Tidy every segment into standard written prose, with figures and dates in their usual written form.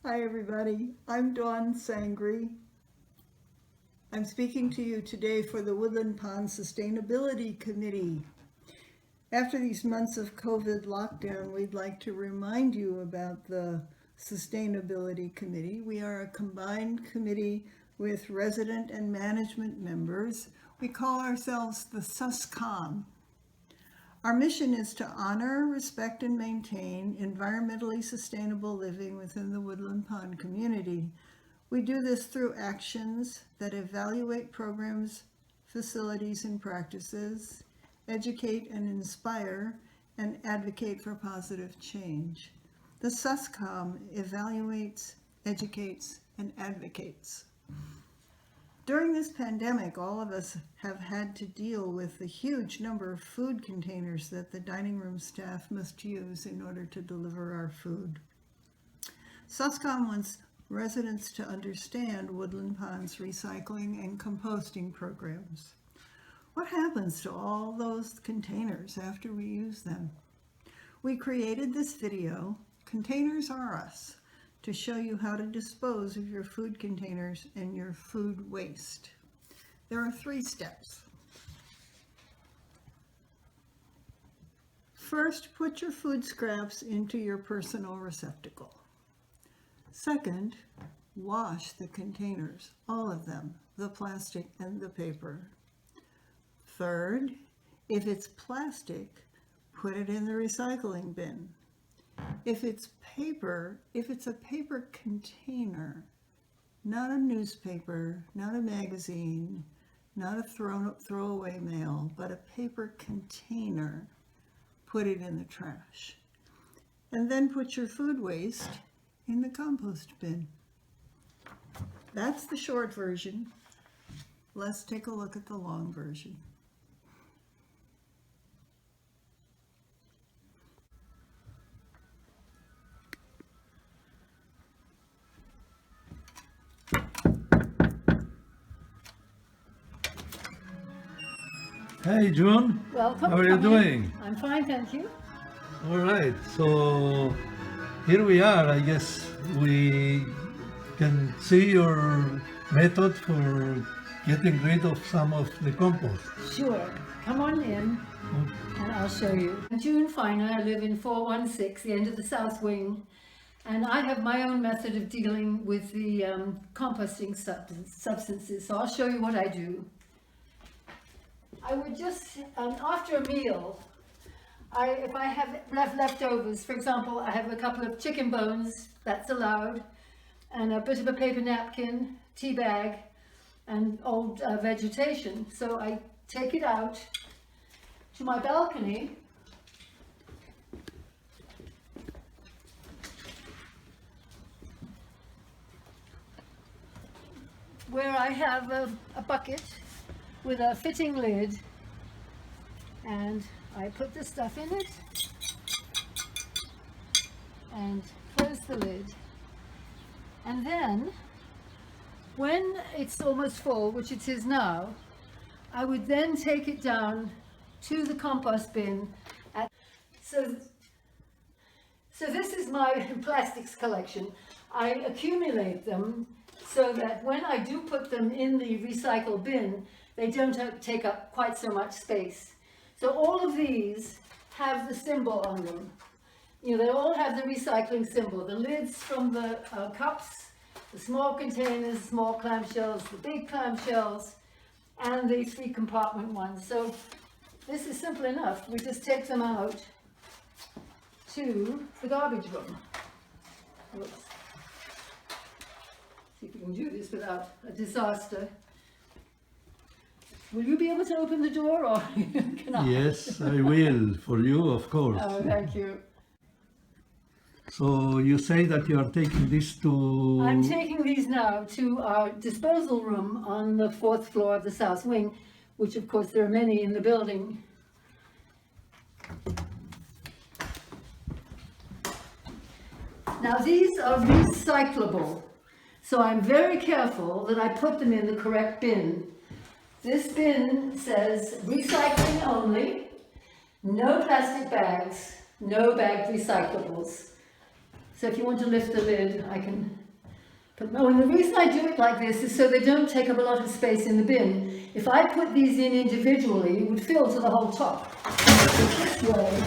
Hi everybody, I'm Dawn Sangri. I'm speaking to you today for the Woodland Pond Sustainability Committee. After these months of COVID lockdown, we'd like to remind you about the Sustainability Committee. We are a combined committee with resident and management members. We call ourselves the SUSCOM. Our mission is to honor, respect, and maintain environmentally sustainable living within the Woodland Pond community. We do this through actions that evaluate programs, facilities, and practices, educate and inspire, and advocate for positive change. The SUSCOM evaluates, educates, and advocates. During this pandemic, all of us have had to deal with the huge number of food containers that the dining room staff must use in order to deliver our food. SUSCOM wants residents to understand Woodland Pond's recycling and composting programs. What happens to all those containers after we use them? We created this video, Containers Are Us, to show you how to dispose of your food containers and your food waste. There are 3 steps. First, put your food scraps into your personal receptacle. Second, wash the containers, all of them, the plastic and the paper. Third, if it's plastic, put it in the recycling bin. If it's a paper container, not a newspaper, not a magazine, not a throwaway mail, but a paper container, put it in the trash. And then put your food waste in the compost bin. That's the short version. Let's take a look at the long version. Hey June, Welcome. how are you Come in. doing? I'm fine, thank you. All right, so here we are. I guess we can see your method for getting rid of some of the compost. Sure. Come on in and I'll show you. I'm June Finer. I live in 416, the end of the south wing. And I have my own method of dealing with the composting substances. So I'll show you what I do. I would just, after a meal, if I have leftovers, for example, I have a couple of chicken bones, that's allowed, and a bit of a paper napkin, tea bag, and old vegetation. So I take it out to my balcony, where I have a bucket with a fitting lid, and I put the stuff in it and close the lid. And then when it's almost full, which it is now, I would then take it down to the compost bin. So this is my plastics collection. I accumulate them so that when I do put them in the recycle bin, they don't take up quite so much space. So all of these have the symbol on them. You know, they all have the recycling symbol. The lids from the cups, the small containers, the small clamshells, the big clamshells, and the 3 compartment ones. So this is simple enough. We just take them out to the garbage room. Oops. See if we can do this without a disaster. Will you be able to open the door, or can I? Yes, I will, for you, of course. Oh, thank you. So you say that you are taking this to... I'm taking these now to our disposal room on the 4th floor of the south wing, which of course there are many in the building. Now these are recyclable, so I'm very careful that I put them in the correct bin. This bin says recycling only, no plastic bags, no bagged recyclables. So if you want to lift the lid, I can put, oh, and the reason I do it like this is so they don't take up a lot of space in the bin. If I put these in individually, it would fill to the whole top. But this way,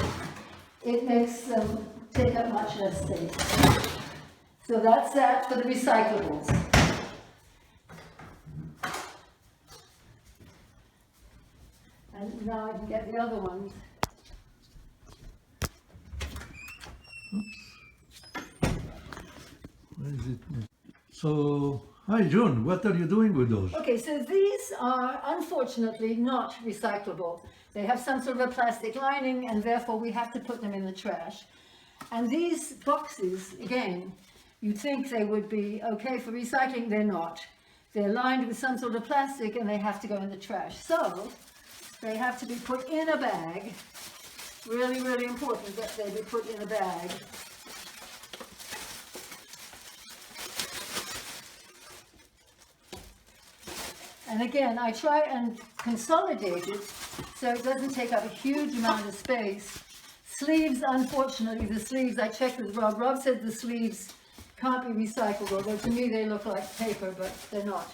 it makes them take up much less space. So that's that for the recyclables. And now I can get the other ones. Where is it? So, hi June, what are you doing with those? Okay, so these are unfortunately not recyclable. They have some sort of a plastic lining and therefore we have to put them in the trash. And these boxes, again, you'd think they would be okay for recycling, they're not. They're lined with some sort of plastic and they have to go in the trash. So, they have to be put in a bag. Really, really important that they be put in a bag. And again, I try and consolidate it so it doesn't take up a huge amount of space. Sleeves, unfortunately, the sleeves, I checked with Rob. Rob said the sleeves can't be recycled, although to me they look like paper, but they're not.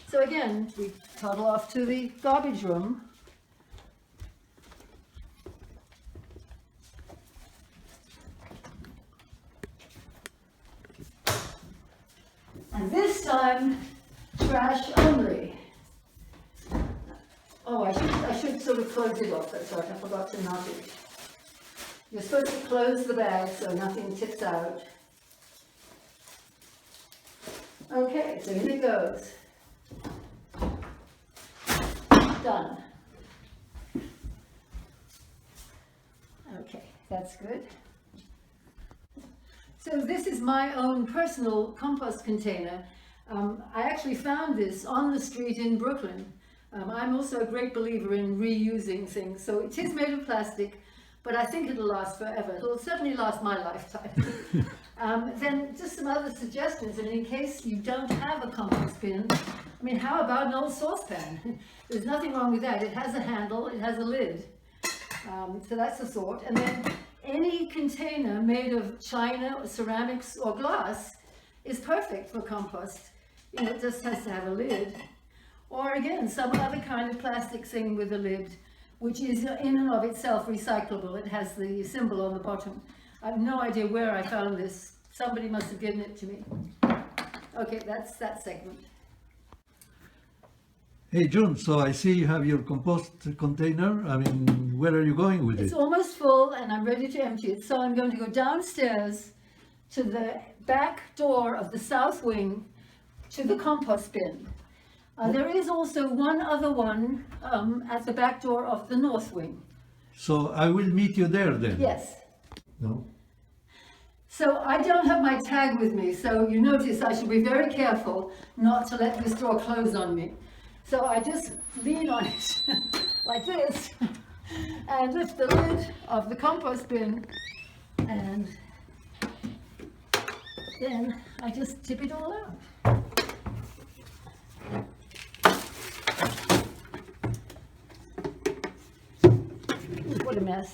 So again, we toddle off to the garbage room. And this time, trash only. Oh, I should sort of close it off, that's right, I forgot to knock it. You're supposed to close the bag so nothing tips out. Okay, so in it goes. Done. Okay, that's good. So this is my own personal compost container. I actually found this on the street in Brooklyn. I'm also a great believer in reusing things. So it is made of plastic, but I think it'll last forever. It'll certainly last my lifetime. Then just some other suggestions. I mean, in case you don't have a compost bin, I mean, how about an old saucepan? There's nothing wrong with that. It has a handle, it has a lid. So that's a sort. And then any container made of china, or ceramics, or glass is perfect for compost. You know, it just has to have a lid. Or again, some other kind of plastic thing with a lid, which is in and of itself recyclable. It has the symbol on the bottom. I have no idea where I found this. Somebody must have given it to me. Okay, that's that segment. Hey June, so I see you have your compost container. I mean, where are you going with It's it? almost full and I'm ready to empty it. So I'm going to go downstairs to the back door of the south wing to the compost bin. There is also one other one at the back door of the north wing. So I will meet you there then? Yes. No? So I don't have my tag with me, so you notice I should be very careful not to let this door close on me. So I just lean on it like this and lift the lid of the compost bin and then I just tip it all out. What a mess.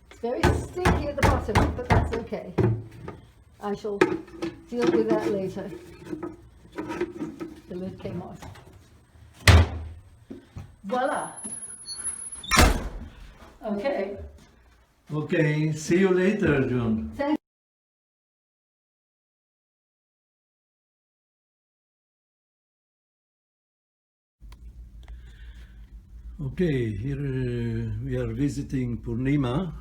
It's very stinky at the bottom, but that's okay. I shall deal with that later. The lid came off. Voila. Okay. Okay, see you later, June. Thank Okay, here we are visiting Purnima.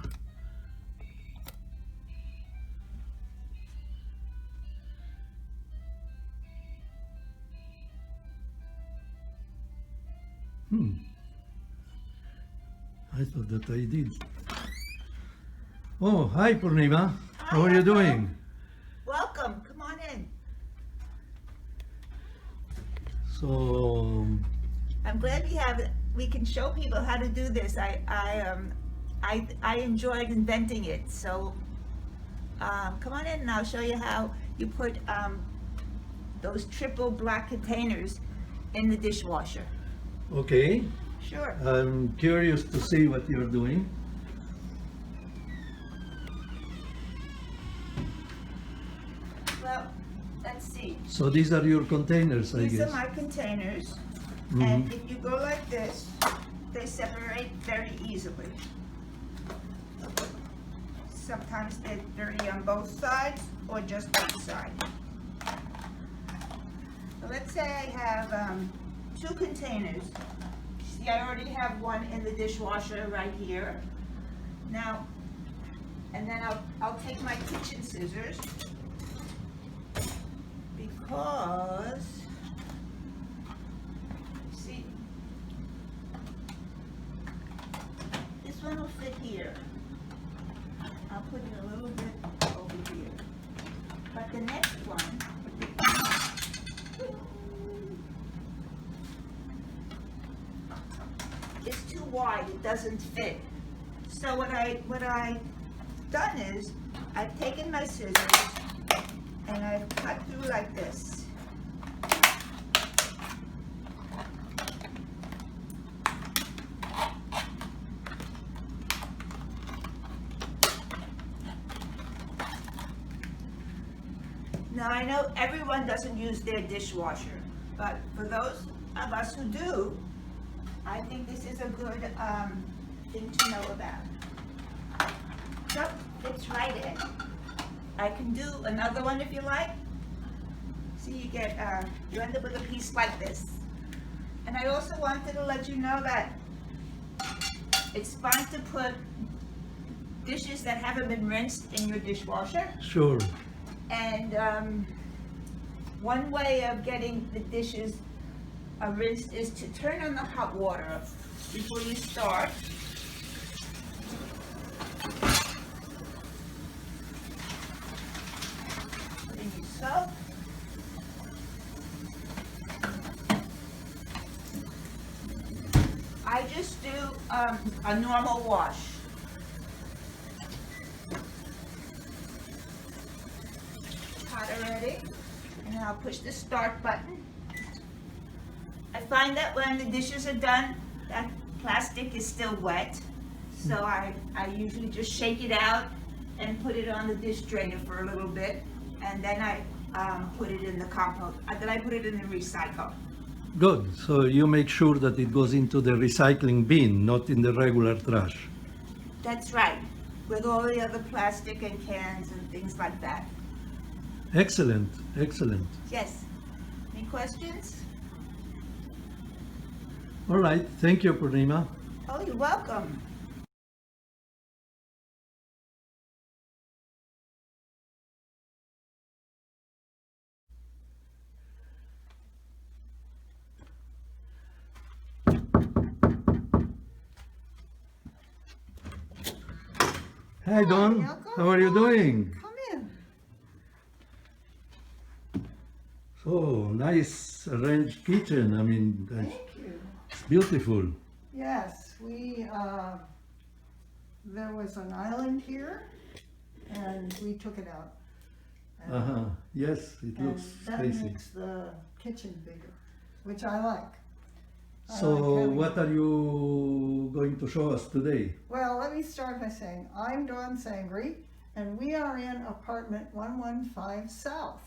I thought that I did. Oh, hi Purnima. How are you doing? Welcome. Come on in. So, I'm glad we can show people how to do this. I enjoyed inventing it. So come on in and I'll show you how you put those triple black containers in the dishwasher. okay. Sure. I'm curious to see what you're doing. Well, let's see. So these are your containers, I These are guess. my containers, Mhm. and if you go like this, they separate very easily. Sometimes they're dirty on both sides or just one side. So let's say I have 2 containers. See, I already have one in the dishwasher right here. Now, and then I'll take my kitchen scissors because, see, this one will fit here. I'll put it a little bit over here. But the next one, is too wide, it doesn't fit. So what I've done is, I've taken my scissors and I've cut through like this. Now I know everyone doesn't use their dishwasher, but for those of us who do, I think this is a good thing to know about. So, fits right in. I can do another one if you like. See, you end up with a piece like this. And I also wanted to let you know that it's fine to put dishes that haven't been rinsed in your dishwasher. Sure. And one way of getting the dishes rinsed is to turn on the hot water before you start. Put in your soap. I just do a normal wash. Hot already, and I'll push the start button. I find that when the dishes are done, that plastic is still wet, so I usually just shake it out and put it on the dish drainer for a little bit, and then I put it in the compost. Then I put it in the recycle. Good. So you make sure that it goes into the recycling bin, not in the regular trash. That's right, with all the other plastic and cans and things like that. Excellent. Excellent. Yes. Any questions? All right. Thank you, Purnima. Oh, you're welcome. Hi, Don. Malcolm. How are you doing? Come in. So nice arranged kitchen. I mean, Thank you. it's beautiful. Yes, there was an island here, and we took it out. And- Uh-huh. Yes, it and looks that spacey. makes the kitchen bigger, which I like. I So like having- what are you going to show us today? Well, let me start by saying, I'm Dawn Sangri, and we are in apartment 115 South.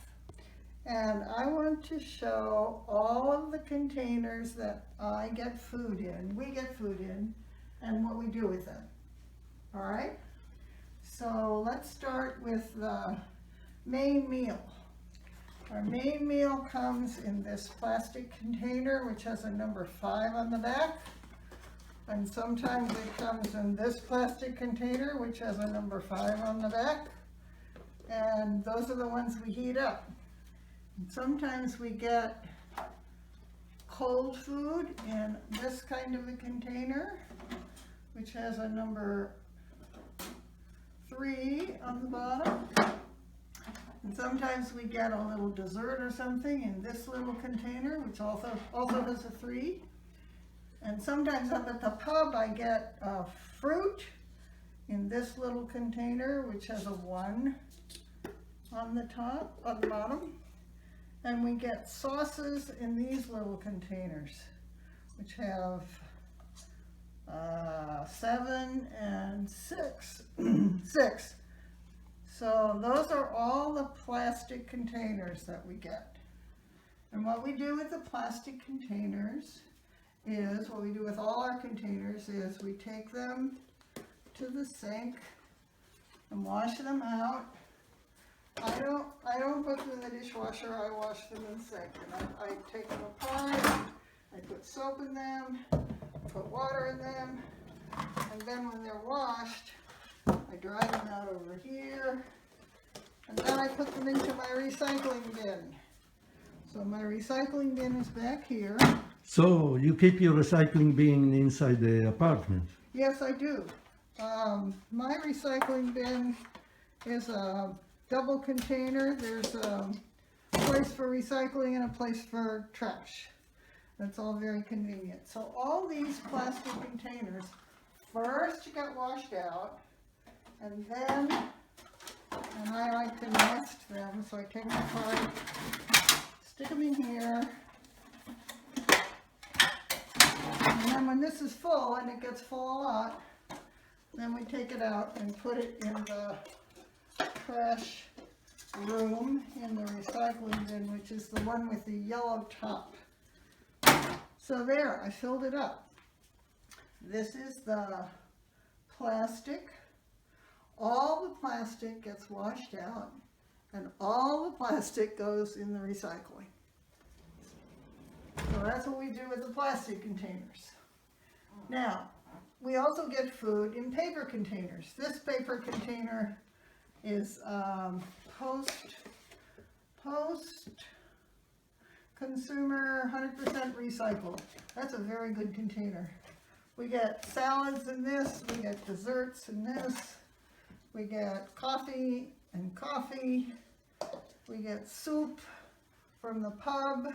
And I want to show all of the containers that I get food in, we get food in, and what we do with them. All right? So let's start with the main meal. Our main meal comes in this plastic container, which has a number 5 on the back. And sometimes it comes in this plastic container, which has a number 5 on the back. And those are the ones we heat up. And sometimes we get cold food in this kind of a container, which has a number 3 on the bottom. And sometimes we get a little dessert or something in this little container, which also has a 3. And sometimes up at the pub I get fruit in this little container, which has a 1 on the bottom. And we get sauces in these little containers, which have 7 and 6. 6. So those are all the plastic containers that we get. And what we do with the plastic containers is, what we do with all our containers is we take them to the sink and wash them out. I don't put them in the dishwasher, I wash them in the sink. And I take them apart, I put soap in them, put water in them, and then when they're washed, I dry them out over here, and then I put them into my recycling bin. So my recycling bin is back here. So you keep your recycling bin inside the apartment? Yes, I do. My recycling bin is a double container. There's a place for recycling and a place for trash. That's all very convenient. So all these plastic containers, first get washed out, and then, and I like to nest them, so I take them apart, stick them in here, and then when this is full, and it gets full a lot, then we take it out and put it in the trash room in the recycling bin, which is the one with the yellow top. So there, I filled it up. This is the plastic. All the plastic gets washed out, and all the plastic goes in the recycling. So that's what we do with the plastic containers. Now, we also get food in paper containers. This paper container is post consumer 100% recycled. That's a very good container. We get salads in this, we get desserts in this, we get coffee and coffee, we get soup from the pub.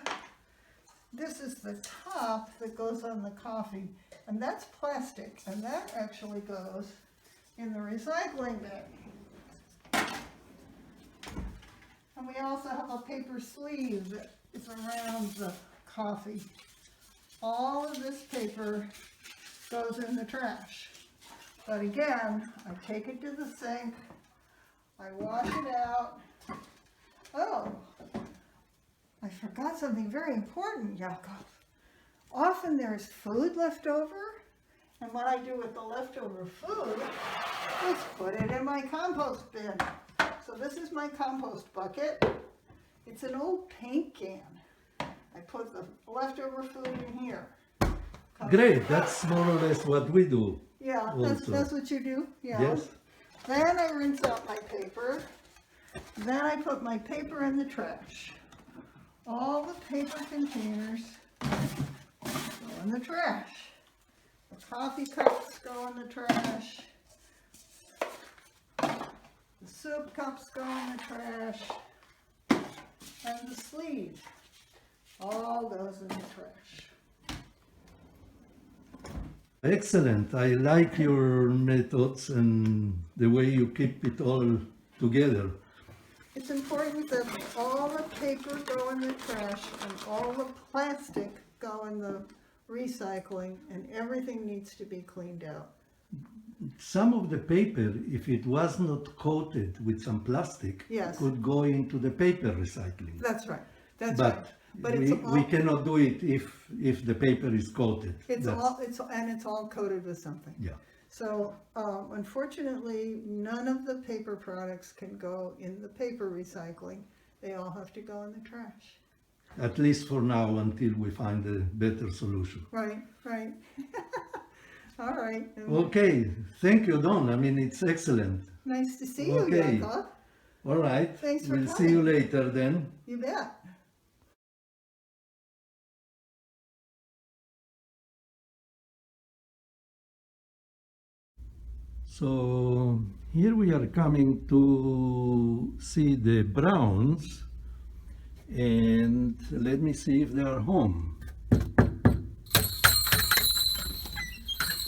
This is the top that goes on the coffee, and that's plastic, and that actually goes in the recycling bin. And we also have a paper sleeve that is around the coffee. All of this paper goes in the trash. But again, I take it to the sink, I wash it out. Oh, I forgot something very important, Yaakov. Often there's food left over, and what I do with the leftover food is put it in my compost bin. So this is my compost bucket. It's an old paint can. I put the leftover food in here. Great, that's more or less what we do. Yeah, also. that's what you do? Yeah. Yes. Then I rinse out my paper. Then I put my paper in the trash. All the paper containers go in the trash. The coffee cups go in the trash. The soup cups go in the trash. And the sleeve all goes in the trash. Excellent. I like your methods and the way you keep it all together. It's important that all the paper go in the trash and all the plastic go in the recycling, and everything needs to be cleaned out. Some of the paper, if it was not coated with some plastic, Yes. could go into the paper recycling. That's right. That's right. But it's we cannot do it if the paper is coated. It's That's- all coated with something. Yeah. So unfortunately, none of the paper products can go in the paper recycling. They all have to go in the trash. At least for now, until we find a better solution. Right, right. All right. Okay, thank you, Don. I mean, it's excellent. Nice to see you, Okay. Yaakov. All right. Thanks for We'll see you coming. later then. You bet. So here we are coming to see the Browns, and let me see if they are home.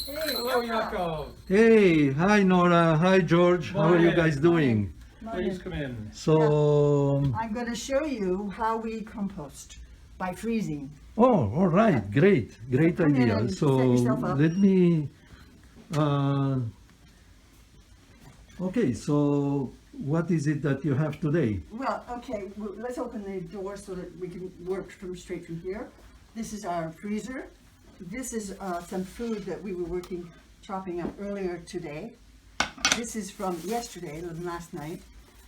Hey, Hello, Yaakov. Hey, hi Nora, hi George, how are you Morning. guys doing? Please come in. So, I'm going to show you how we compost by freezing. oh, all right, great Come in idea. and So set yourself up. let me, okay, so what is it that you have today? Well, okay, let's open the door so that we can work straight from here. This is our freezer. This is some food that we were chopping up earlier today. This is from yesterday, last night,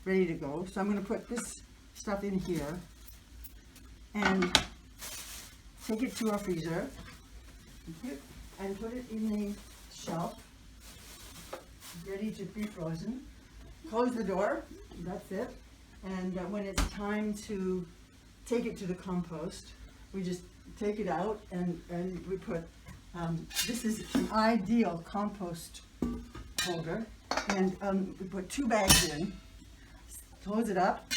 ready to go. So I'm going to put this stuff in here and take it to our freezer and put it in the shelf, ready to be frozen. Close the door, that's it. And when it's time to take it to the compost, we just take it out and we put, this is an ideal compost holder. And we put 2 bags in, close it up,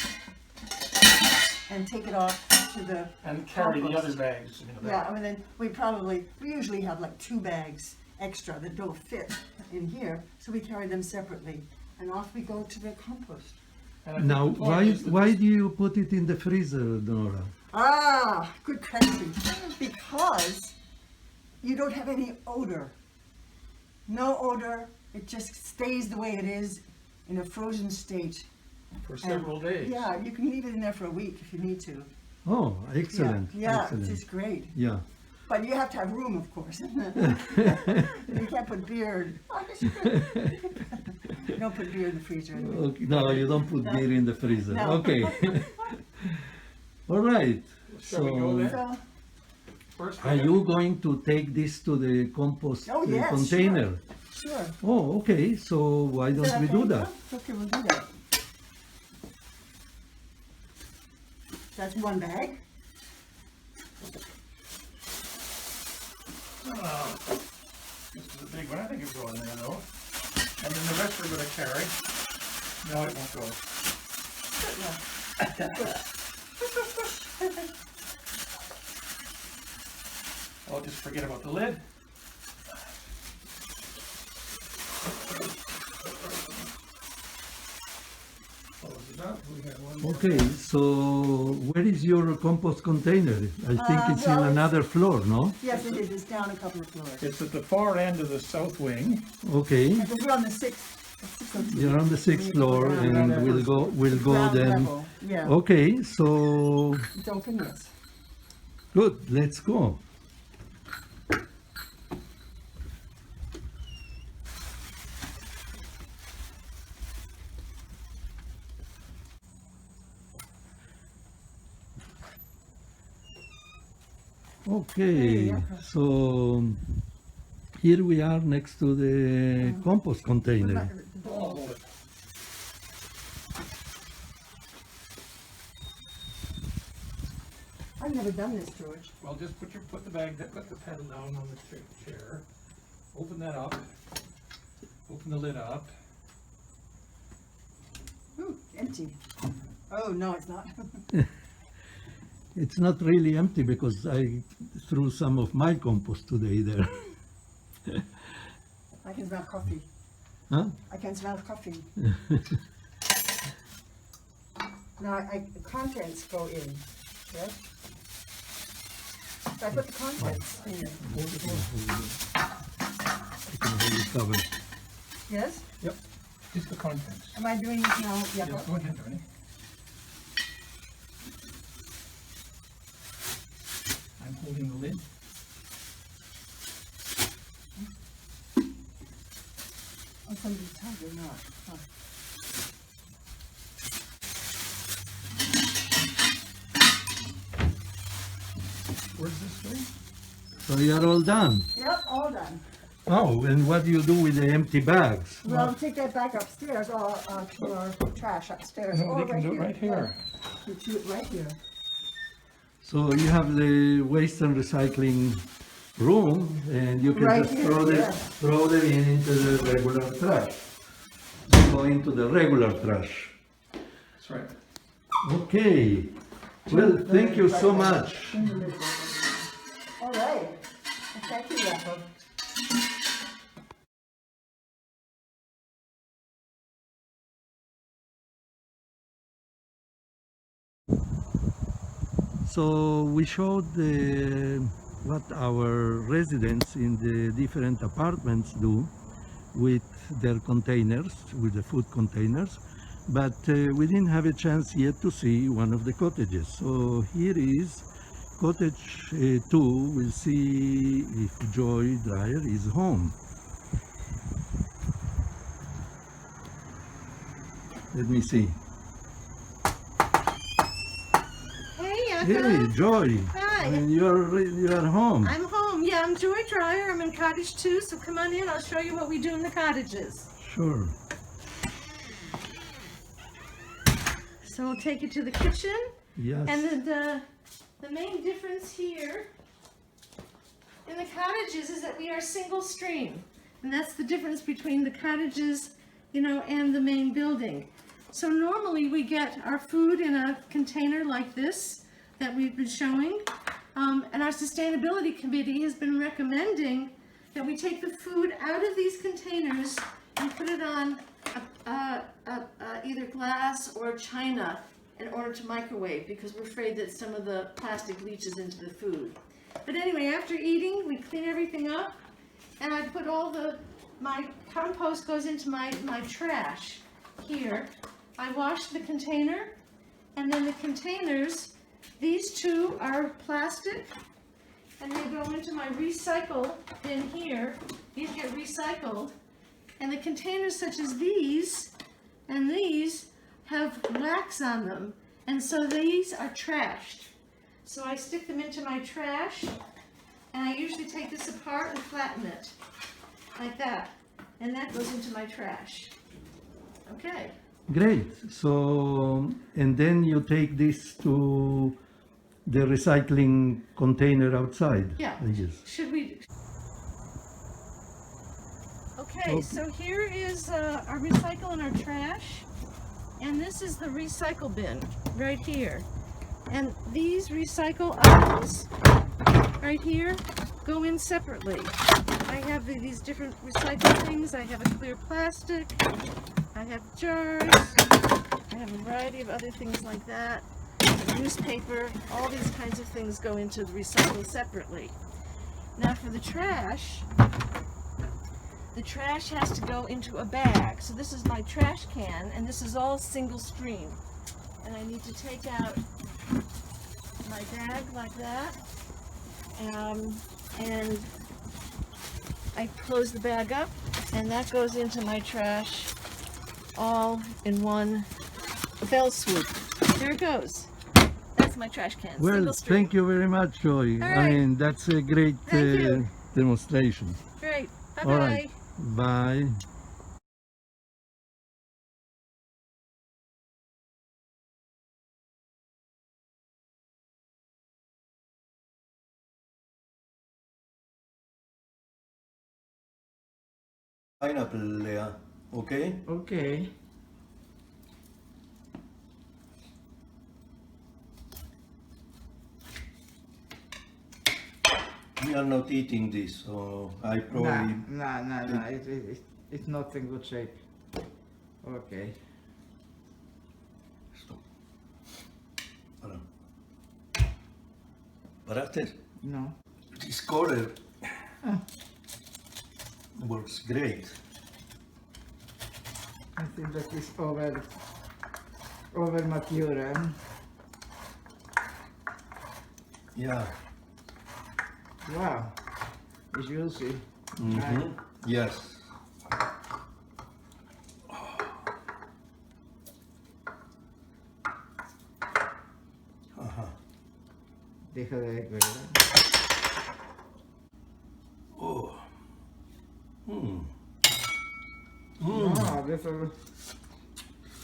and take it off to the And carry the compost. other bags in the Yeah, back. I mean, then we usually have like 2 bags extra that don't fit in here, so we carry them separately, and off we go to the compost. And I think Now, the point is that why this- do you put it in the freezer, Nora? Ah, good question. Because you don't have any odor. No odor, it just stays the way it is in a frozen state. for several days. Yeah, you can leave it in there for a week if you need to. Oh, excellent, Yeah, excellent. it's just great. Yeah. But you have to have room, of course. You can't put beer. You don't put beer in the freezer. Anyway. Okay, no, you don't put beer in the freezer. No. Okay. All right. Shall we go there? So, First, Are you going to take this to the compost Oh, yes, container? sure. Oh, okay. So why don't we do that? Okay, we'll do that. That's 1 bag. Oh, this is a big one. I think it'll go in there though. And then the rest we're going to carry. No, it won't go. I'll just forget about the lid. Close it up. We have one more. Okay. So where is your compost container? I think it's in well, another floor, no? Yes, it is. It's down a couple of floors. It's at the far end of the south wing. Okay. Because we're on the 6th. You're on the 6th floor, and we'll go Ground then. level, yeah. Okay. So It's open, yes. good. Let's go. Okay, so here we are next to the compost container. I'll hold it. I've never done this, George. Well, just put the pedal down on the chair. Open that up. Open the lid up. Ooh, empty. Oh, no, it's not. It's not really empty because I threw some of my compost today there. I can smell coffee. Huh? I can smell coffee. Now, the contents go in, yes? So I put the contents in, I can hold it covered. yes? Yep. Just the contents. Am I doing this now? Yeah. Yes, go ahead, Ernie. I'm holding the lid. Oh, somebody's tub or not? Huh. Where's this thing? So you're all done. Yep, all done. Oh, and what do you do with the empty bags? Well, take that back upstairs, or to our trash upstairs. No, or they can do it right here. You do it right here. So you have the waste and recycling room, and you can Right just here, throw throw them into the regular trash. Go into the regular trash. That's right. Okay. Well, thank you so much. All right. Thank you, Jacob. So we showed what our residents in the different apartments do with their containers, with the food containers. but we didn't have a chance yet to see one of the cottages. So here is cottage 2. We'll see if Joy Dreyer is home. Let me see. Hey, Hey, Joy. Hi. You are home. I'm home. Yeah, I'm Joy Dreyer. I'm in cottage 2, so come on in. I'll show you what we do in the cottages. Sure. So I'll take you to the kitchen. Yes. And the main difference here in the cottages is that we are single stream. And that's the difference between the cottages, you know, and the main building. So normally we get our food in a container like this that we've been showing. And our sustainability committee has been recommending that we take the food out of these containers and put it on either glass or china in order to microwave, because we're afraid that some of the plastic leaches into the food. But anyway, after eating, we clean everything up, and I put my compost goes into my trash here. I wash the container, and then the containers, these two are plastic, and they go into my recycle bin here. These get recycled, and the containers such as these and these have wax on them, and so these are trashed. So I stick them into my trash, and I usually take this apart and flatten it like that, and that goes into my trash. Okay. Great. So, and then you take this to the recycling container outside. Yeah. I guess. Should we? Okay, so here is our recycle and our trash, and this is the recycle bin right here. And these recycle items right here go in separately. I have these different recycle things. I have a clear plastic, I have jars, I have a variety of other things like that. Newspaper, all these kinds of things go into the recycle separately. Now for the trash has to go into a bag. So this is my trash can, and this is all single stream. And I need to take out my bag like that, and I close the bag up, and that goes into my trash all in one fell swoop. There it goes. That's my trash can. Well, Single stream. thank you very much, Joy. All I right. mean, that's a great Thank you. demonstration. Great. Bye All bye. right. Bye. Pineapple, Leah. Okay? Okay. We are not eating this, so I probably... No. It's not in good shape. Okay. Stop. Hold on. Paraste? No. This color works great. I think that is over mature. Eh? Yeah. Wow. It's juicy. Mm-hmm. Yes. Deja de ¿verdad? Oh. Mm. No, this is,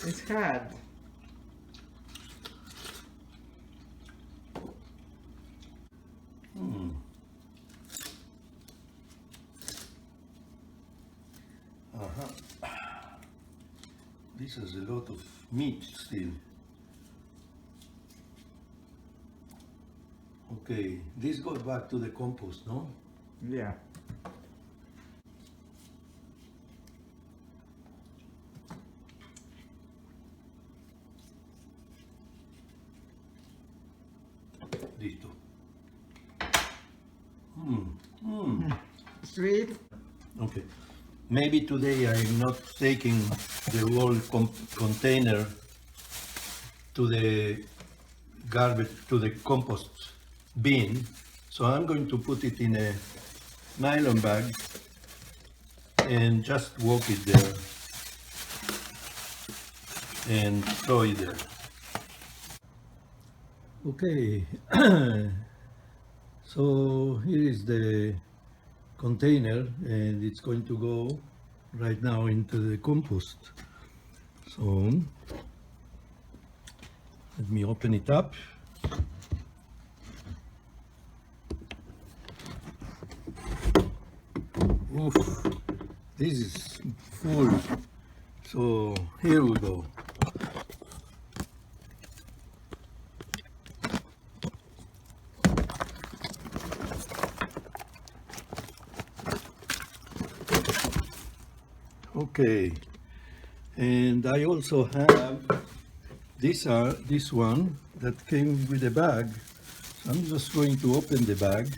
it's hard. Mm. This is a lot of meat still. Okay, this goes back to the compost, no? Yeah. Listo. Mm. Mm. Sweet. Okay. maybe today I'm not taking the whole container to the garbage, to the compost bin, so I'm going to put it in a nylon bag and just walk it there and throw it there. Okay, so here is the container and it's going to go right now into the compost. So let me open it up. Oof, this is full. So here we go. Okay, and I also have this one that came with a bag. So I'm just going to open the bag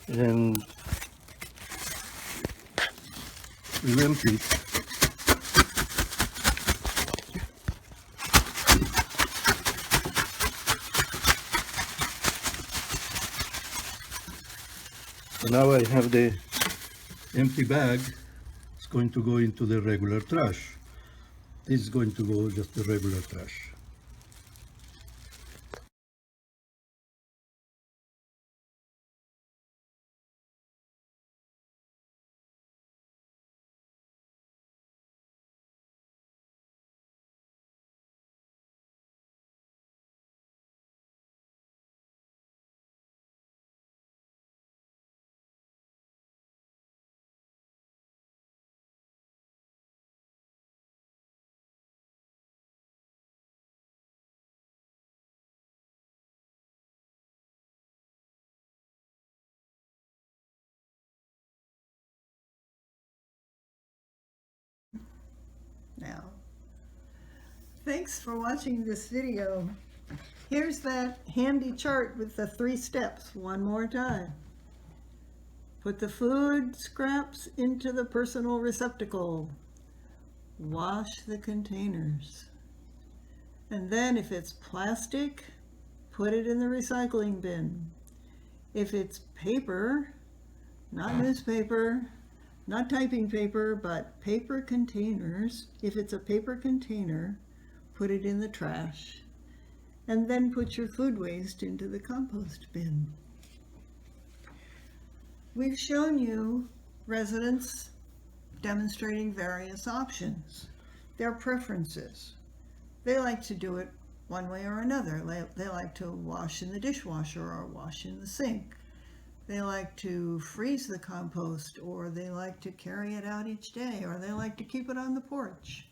and we empty it. So now I have the empty bag. It's going to go into the regular trash. This is going to go just the regular trash. Now, thanks for watching this video. Here's that handy chart with the 3 steps one more time. Put the food scraps into the personal receptacle. Wash the containers. And then if it's plastic, put it in the recycling bin. If it's paper, not newspaper, not typing paper, but paper containers, if it's a paper container, put it in the trash. And then put your food waste into the compost bin. We've shown you residents demonstrating various options, their preferences. They like to do it one way or another. They like to wash in the dishwasher or wash in the sink. They like to freeze the compost, or they like to carry it out each day, or they like to keep it on the porch.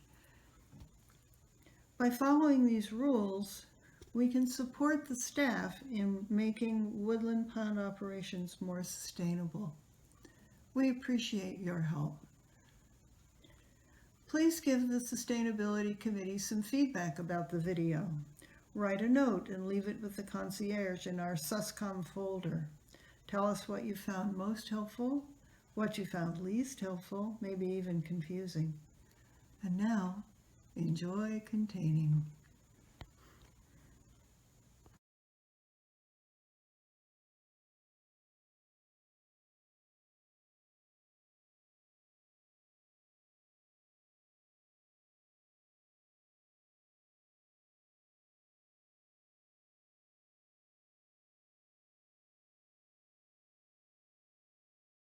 By following these rules, we can support the staff in making woodland pond operations more sustainable. We appreciate your help. Please give the Sustainability Committee some feedback about the video. Write a note and leave it with the concierge in our SUSCOM folder. Tell us what you found most helpful, what you found least helpful, maybe even confusing. And now, enjoy containing.